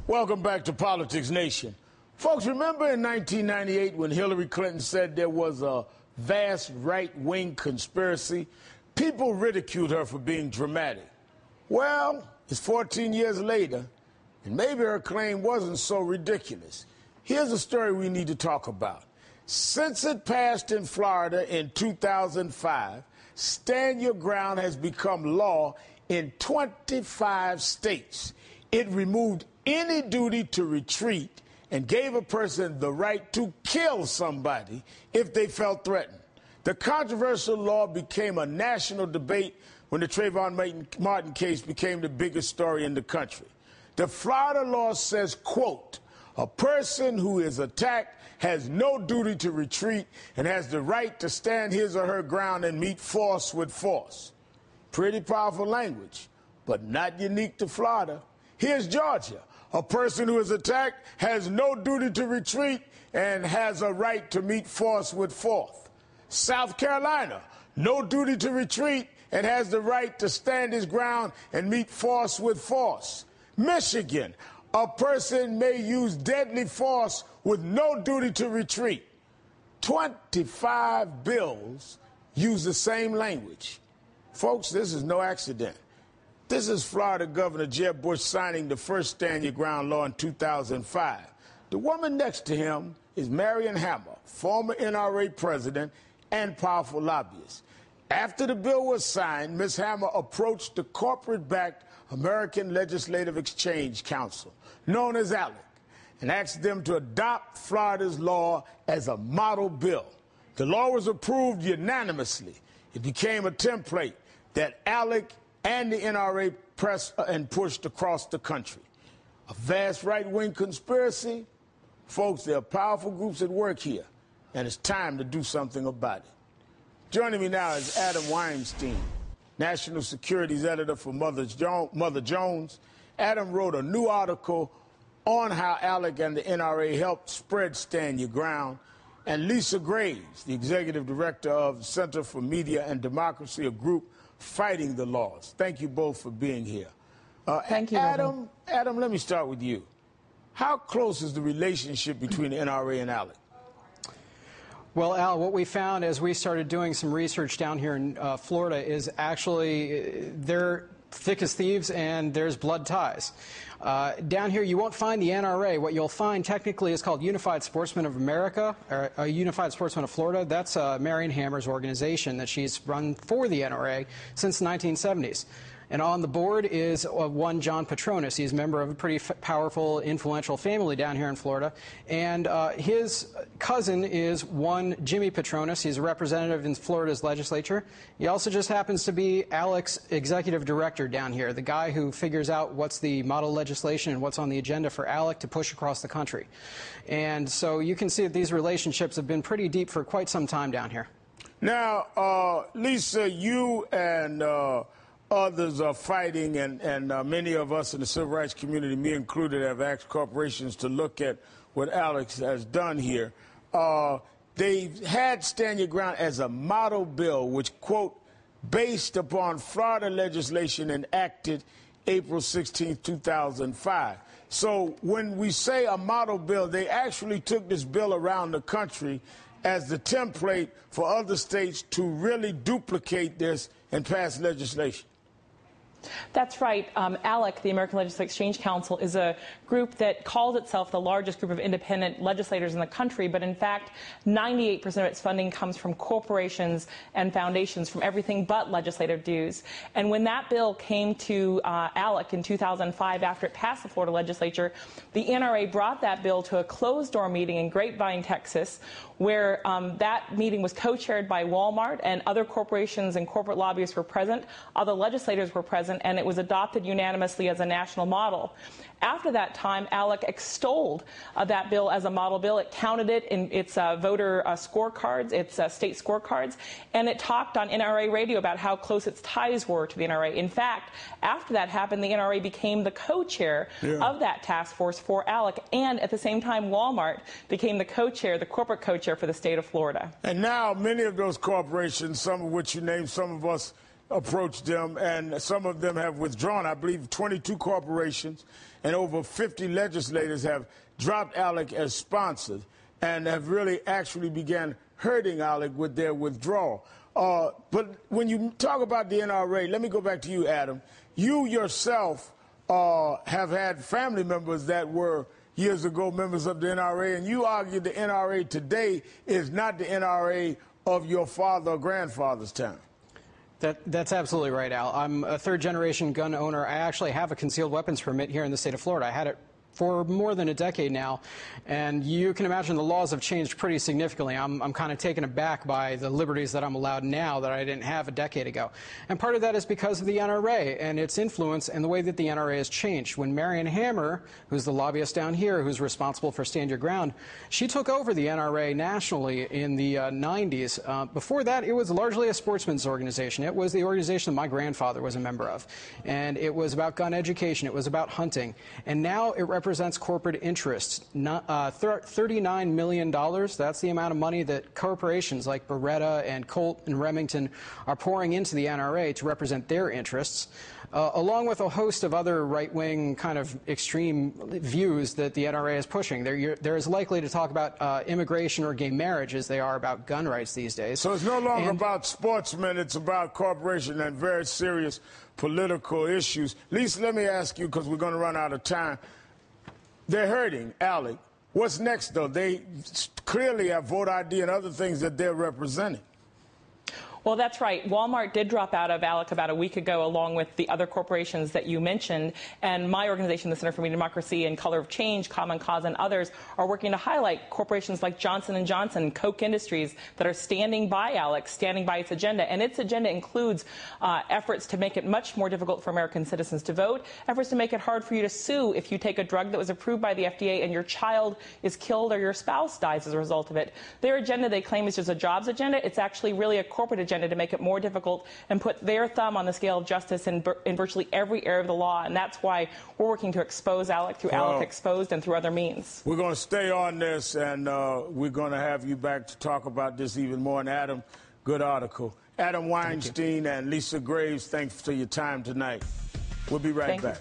Welcome back to Politics Nation. Folks, remember in 1998 when Hillary Clinton said there was a vast right-wing conspiracy? People ridiculed her for being dramatic. Well, it's 14 years later, and maybe her claim wasn't so ridiculous. Here's a story we need to talk about. Since it passed in Florida in 2005, Stand Your Ground has become law in 25 states. It removed any duty to retreat and gave a person the right to kill somebody if they felt threatened. The controversial law became a national debate when the Trayvon Martin case became the biggest story in the country. The Florida law says, quote, a person who is attacked has no duty to retreat and has the right to stand his or her ground and meet force with force. Pretty powerful language, but not unique to Florida. Here's Georgia. A person who is attacked has no duty to retreat and has a right to meet force with force. South Carolina, no duty to retreat and has the right to stand his ground and meet force with force. Michigan, a person may use deadly force with no duty to retreat. 25 bills use the same language. Folks, this is no accident. This is Florida Governor Jeb Bush signing the first Stand Your Ground law in 2005. The woman next to him is Marion Hammer, former NRA president and powerful lobbyist. After the bill was signed, Ms. Hammer approached the corporate-backed American Legislative Exchange Council, known as ALEC, and asked them to adopt Florida's law as a model bill. The law was approved unanimously. It became a template that ALEC and the NRA pressed and pushed across the country. A vast right-wing conspiracy? Folks, there are powerful groups at work here, and it's time to do something about it. Joining me now is Adam Weinstein, National Securities Editor for Mother Jones. Adam wrote a new article on how ALEC and the NRA helped spread Stand Your Ground. And Lisa Graves, the Executive Director of Center for Media and Democracy, a group fighting the laws. Thank you both for being here. Thank you, Adam, let me start with you. How close is the relationship between the NRA and ALEC? Well, Al, what we found as we started doing some research down here in Florida is actually they're thick as thieves and there's blood ties. Down here, you won't find the NRA. What you'll find technically is called Unified Sportsmen of America, or Unified Sportsmen of Florida. That's Marion Hammer's organization that she's run for the NRA since the 1970s. And on the board is one John Petronas. He's a member of a pretty powerful, influential family down here in Florida. And his cousin is one Jimmy Petronas. He's a representative in Florida's legislature. He also just happens to be ALEC's executive director down here, the guy who figures out what's the model legislation and what's on the agenda for ALEC to push across the country. And so you can see that these relationships have been pretty deep for quite some time down here. Now, Lisa, you and others are fighting, and many of us in the civil rights community, me included, have asked corporations to look at what ALEC has done here. They've had Stand Your Ground as a model bill, which, quote, based upon Florida legislation enacted April 16, 2005. So when we say a model bill, they actually took this bill around the country as the template for other states to really duplicate this and pass legislation. That's right. ALEC, the American Legislative Exchange Council, is a group that calls itself the largest group of independent legislators in the country, but in fact, 98% of its funding comes from corporations and foundations, from everything but legislative dues. And when that bill came to ALEC in 2005, after it passed the Florida legislature, the NRA brought that bill to a closed-door meeting in Grapevine, Texas, where that meeting was co-chaired by Walmart, and other corporations and corporate lobbyists were present, other legislators were present, and it was adopted unanimously as a national model. After that time, ALEC extolled that bill as a model bill. It counted it in its voter scorecards, its state scorecards, and it talked on NRA radio about how close its ties were to the NRA. In fact, after that happened, the NRA became the co-chair of that task force for ALEC, and at the same time, Walmart became the co-chair, the corporate co-chair for the state of Florida. And now many of those corporations, some of which you named, some of us approached them, and some of them have withdrawn. I believe 22 corporations and over 50 legislators have dropped ALEC as sponsors and have really actually began hurting ALEC with their withdrawal. But when you talk about the NRA, let me go back to you, Adam. You yourself have had family members that were years ago members of the NRA, and you argue the NRA today is not the NRA of your father or grandfather's time. That's absolutely right, Al. I'm a third-generation gun owner. I actually have a concealed weapons permit here in the state of Florida. I had it for more than a decade now, and you can imagine the laws have changed pretty significantly. I'm kind of taken aback by the liberties that I'm allowed now that I didn't have a decade ago. And part of that is because of the NRA and its influence and the way that the NRA has changed. When Marion Hammer, who's the lobbyist down here, who's responsible for Stand Your Ground, she took over the NRA nationally in the 90s. Before that, it was largely a sportsman's organization. It was the organization that my grandfather was a member of. And it was about gun education. It was about hunting. And now it represents corporate interests. $39 million, that's the amount of money that corporations like Beretta and Colt and Remington are pouring into the NRA to represent their interests, along with a host of other right-wing kind of extreme views that the NRA is pushing. They're as likely to talk about immigration or gay marriage as they are about gun rights these days. So it's no longer about sportsmen, it's about corporation and very serious political issues. Lisa, let me ask you, because we're going to run out of time. They're hurting ALEC. What's next, though? They clearly have voter ID and other things that they're representing. Well, that's right. Walmart did drop out of ALEC about a week ago, along with the other corporations that you mentioned. And my organization, the Center for Media Democracy and Color of Change, Common Cause, and others are working to highlight corporations like Johnson & Johnson, Koch Industries that are standing by ALEC, standing by its agenda. And its agenda includes efforts to make it much more difficult for American citizens to vote, efforts to make it hard for you to sue if you take a drug that was approved by the FDA and your child is killed or your spouse dies as a result of it. Their agenda, they claim, is just a jobs agenda. It's actually really a corporate agenda to make it more difficult and put their thumb on the scale of justice in virtually every area of the law. And that's why we're working to expose ALEC through ALEC Exposed and through other means. We're going to stay on this, and we're going to have you back to talk about this even more. And Adam, good article. Adam Weinstein and Lisa Graves, thanks for your time tonight. We'll be right back.